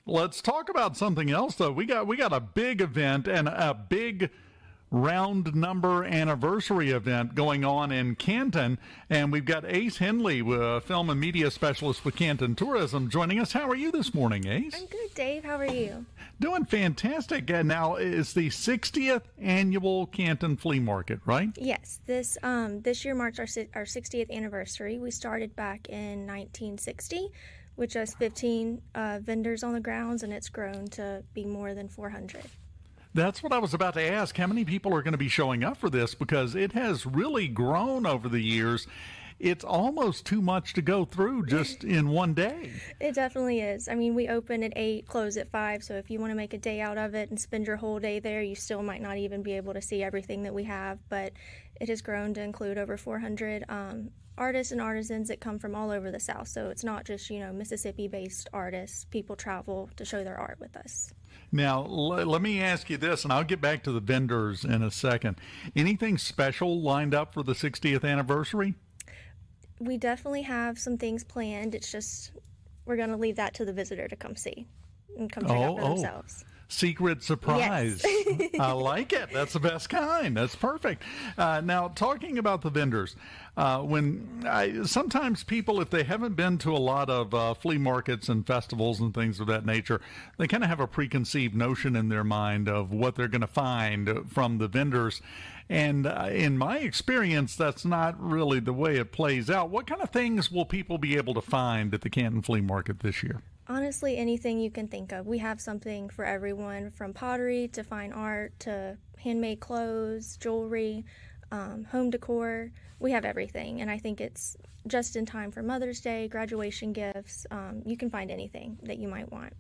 Let's talk about something else, though. We got a big event and a big round number anniversary event going on in Canton, and we've got Ace Henley, film and media specialist with Canton Tourism, joining us. How are you this morning, Ace? I'm good, Dave. How are you? Doing fantastic. Now, it's the 60th Annual Canton Flea Market, right? Yes, this year marks our 60th anniversary. We started back in 1960 with just 15 vendors on the grounds, and it's grown to be more than 400. That's what I was about to ask. How many people are going to be showing up for this? Because it has really grown over the years. It's almost too much to go through just in one day. It definitely is. I mean, we open at 8, close at 5, so if you want to make a day out of it and spend your whole day there, you still might not even be able to see everything that we have, but it has grown to include over 400 artists and artisans that come from all over the South. So it's not just, Mississippi-based artists. People travel to show their art with us. Now, let me ask you this, and I'll get back to the vendors in a second. Anything special lined up for the 60th anniversary? We definitely have some things planned. It's just we're going to leave that to the visitor to come see and come check out for themselves. Secret surprise. Yes. I like it. That's the best kind. That's perfect. Now, talking about the vendors, sometimes people, if they haven't been to a lot of flea markets and festivals and things of that nature, they kind of have a preconceived notion in their mind of what they're going to find from the vendors. And in my experience, that's not really the way it plays out. What kind of things will people be able to find at the Canton Flea Market this year? Honestly, anything you can think of. We have something for everyone, from pottery to fine art to handmade clothes, jewelry, home decor. We have everything, and I think it's just in time for Mother's Day, graduation gifts. You can find anything that you might want.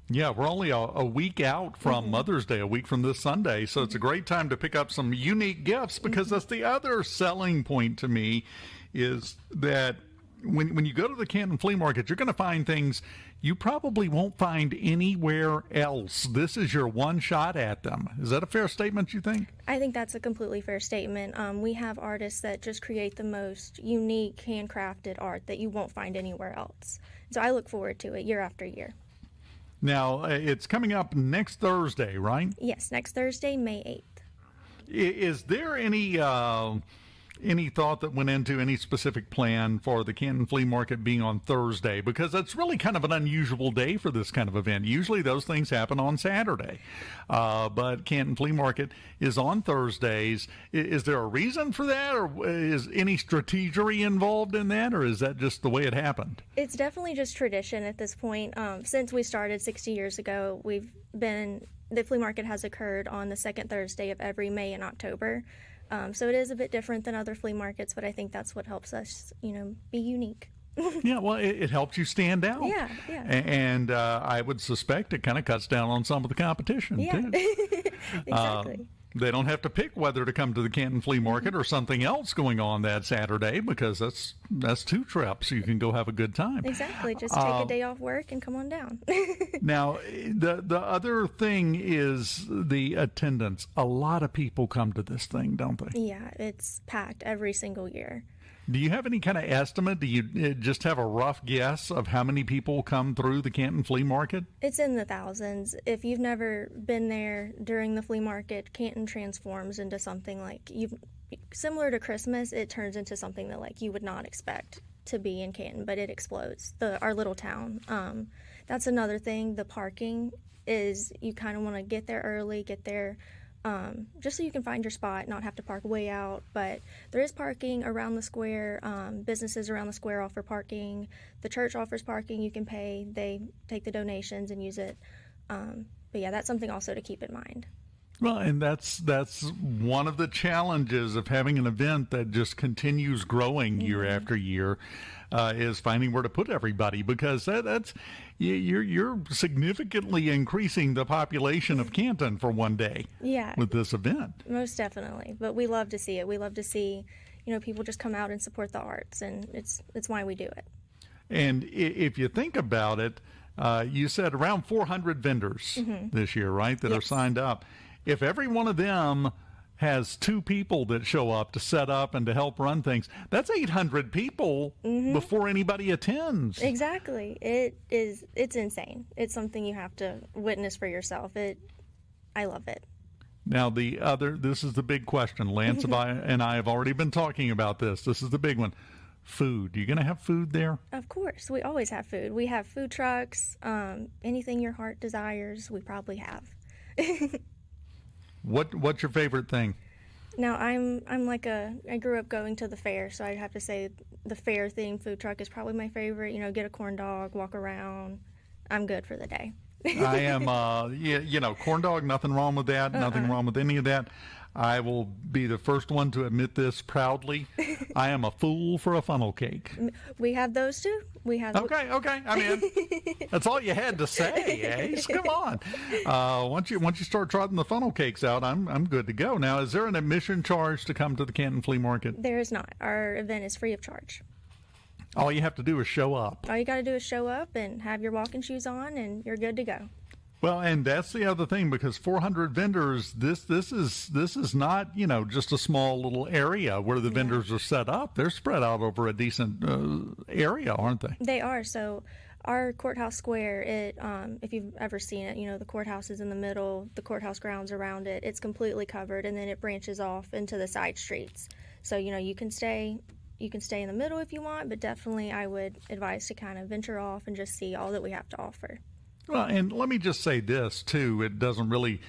Yeah, we're only a week out from Mother's Day, a week from this Sunday, so it's a great time to pick up some unique gifts, because that's the other selling point to me, is that when you go to the Canton Flea Market, you're going to find things you probably won't find anywhere else. This is your one shot at them. Is that a fair statement, you think? I think that's a completely fair statement. We have artists that just create the most unique, handcrafted art that you won't find anywhere else. So I look forward to it year after year. Now, it's coming up next Thursday, right? Yes, next Thursday, May 8th. Is there any thought that went into any specific plan for the Canton Flea Market being on Thursday? Because that's really kind of an unusual day for this kind of event. Usually those things happen on Saturday, but Canton Flea Market is on Thursdays. Is there a reason for that, or is any strategery involved in that, or is that just the way it happened? It's definitely just tradition at this point. Since we started 60 years ago, the flea market has occurred on the second Thursday of every May and October. So it is a bit different than other flea markets, but I think that's what helps us, be unique. Yeah, well, it helps you stand out. Yeah. And I would suspect it kind of cuts down on some of the competition, too. Exactly. They don't have to pick whether to come to the Canton Flea Market or something else going on that Saturday, because that's 2 trips. You can go have a good time. Exactly. Just take a day off work and come on down. Now, the other thing is the attendance. A lot of people come to this thing, don't they? Yeah, it's packed every single year. Do you have any kind of estimate? Do you just have a rough guess of how many people come through the Canton Flea Market? It's in the thousands. If you've never been there during the flea market, Canton transforms into something similar to Christmas. It turns into something that you would not expect to be in Canton, but it explodes. Our little town. That's another thing. The parking is, you kind of want to get there early, get there just so you can find your spot, not have to park way out. But there is parking around the square. Businesses around the square offer parking. The church offers parking. You can pay. They take the donations and use it. But yeah, that's something also to keep in mind. Well, and that's one of the challenges of having an event that just continues growing year after year, is finding where to put everybody, because that's you're significantly increasing the population of Canton for one day. Yeah, with this event. Most definitely, but we love to see it. We love to see people just come out and support the arts, and it's why we do it. And if you think about it, you said around 400 vendors this year, right, that are signed up. If every one of them has 2 people that show up to set up and to help run things, that's 800 people before anybody attends. Exactly. It's insane. It's something you have to witness for yourself. I love it. Now, this is the big question. Lance and I have already been talking about this. This is the big one. Food. You going to have food there? Of course. We always have food. We have food trucks. Anything your heart desires, we probably have. What's your favorite thing? Now, I grew up going to the fair, so I'd have to say the fair themed food truck is probably my favorite. Get a corn dog, walk around. I'm good for the day. I am, corn dog, nothing wrong with that. Nothing wrong with any of that. I will be the first one to admit this proudly. I am a fool for a funnel cake. We have those too. We have. Okay. I mean, that's all you had to say, Ace. Come on. Once you start trotting the funnel cakes out, I'm good to go. Now, is there an admission charge to come to the Canton Flea Market? There is not. Our event is free of charge. All you have to do is show up. All you got to do is show up and have your walking shoes on, and you're good to go. Well, and that's the other thing, because 400 vendors, this is not, just a small little area where the vendors are set up. They're spread out over a decent area, aren't they? They are. So our courthouse square, if you've ever seen it, the courthouse is in the middle, the courthouse grounds around it. It's completely covered, and then it branches off into the side streets. So, you can stay in the middle if you want, but definitely I would advise to kind of venture off and just see all that we have to offer. Well, and let me just say this, too. It doesn't really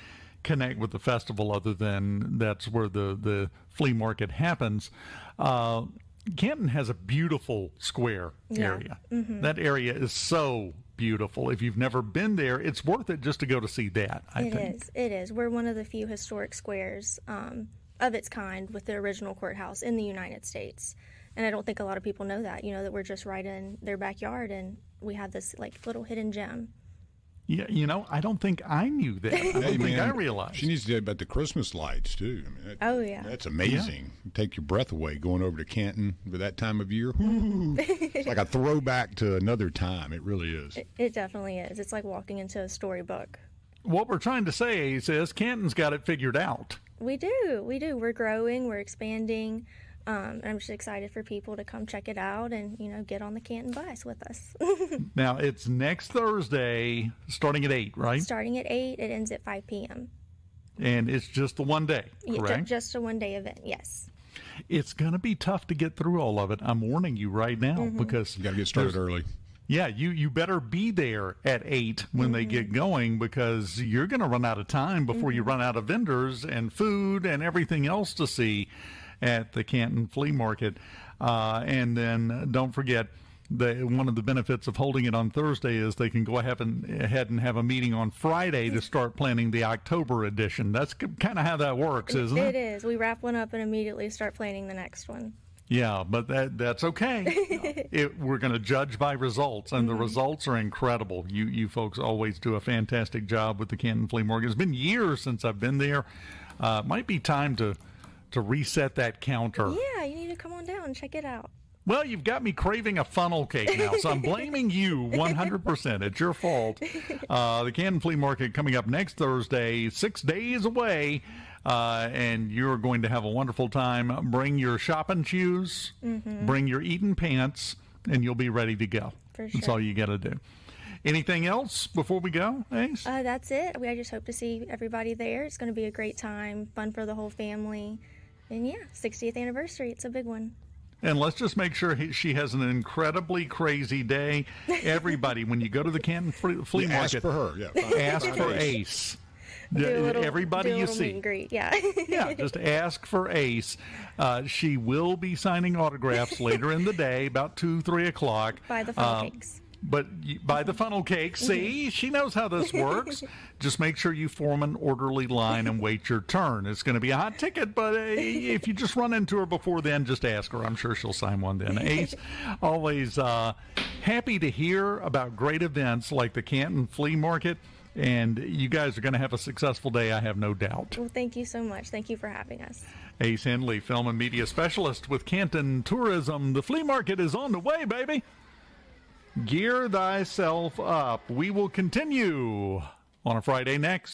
connect with the festival other than that's where the flea market happens. Canton has a beautiful square area. Mm-hmm. That area is so beautiful. If you've never been there, it's worth it just to go to see that, I think. It is. We're one of the few historic squares of its kind with the original courthouse in the United States. And I don't think a lot of people know that, that we're just right in their backyard and we have this little hidden gem. Yeah, I don't think I knew that. I don't think I realized. She needs to know about the Christmas lights, too. I mean, that's amazing. Yeah. Take your breath away going over to Canton for that time of year. It's like a throwback to another time. It really is. It definitely is. It's like walking into a storybook. What we're trying to say is Canton's got it figured out. We do. We're growing. We're expanding. And I'm just excited for people to come check it out and, get on the Canton bus with us. Now, it's next Thursday, starting at 8, right? Starting at 8. It ends at 5 p.m. And it's just the one day, correct? Yeah, just a one-day event, yes. It's going to be tough to get through all of it. I'm warning you right now because you got to get started early. Yeah, you better be there at 8 when they get going, because you're going to run out of time before you run out of vendors and food and everything else to see at the Canton Flea Market. And then don't forget, one of the benefits of holding it on Thursday is they can go ahead and have a meeting on Friday to start planning the October edition. That's kind of how that works, isn't it? It is. We wrap one up and immediately start planning the next one. Yeah, but that's okay. We're going to judge by results, and the results are incredible. You folks always do a fantastic job with the Canton Flea Market. It's been years since I've been there. Might be time to reset that counter. Yeah, you need to come on down and check it out. Well, you've got me craving a funnel cake now, so I'm blaming you 100%. It's your fault. The Canton Flea Market coming up next Thursday, 6 days away, and you're going to have a wonderful time. Bring your shopping shoes, bring your eating pants, and you'll be ready to go. For sure. That's all you got to do. Anything else before we go, Ace? That's it. I just hope to see everybody there. It's going to be a great time, fun for the whole family. And 60th anniversary. It's a big one. And let's just make sure she has an incredibly crazy day. Everybody, when you go to the Canton Flea Market, ask for her. Yeah, ask for Ace. Everybody you see. Meet and greet. Yeah. Yeah, just ask for Ace. She will be signing autographs later in the day, about 2-3 o'clock. By the funnel cakes. But by the funnel cake, see, she knows how this works. Just make sure you form an orderly line and wait your turn. It's going to be a hot ticket, but if you just run into her before then, just ask her. I'm sure she'll sign one then. Ace, always happy to hear about great events like the Canton Flea Market, and you guys are going to have a successful day, I have no doubt. Well, thank you so much. Thank you for having us. Ace Henley, film and media specialist with Canton Tourism. The flea market is on the way, baby. Gear thyself up. We will continue on a Friday next.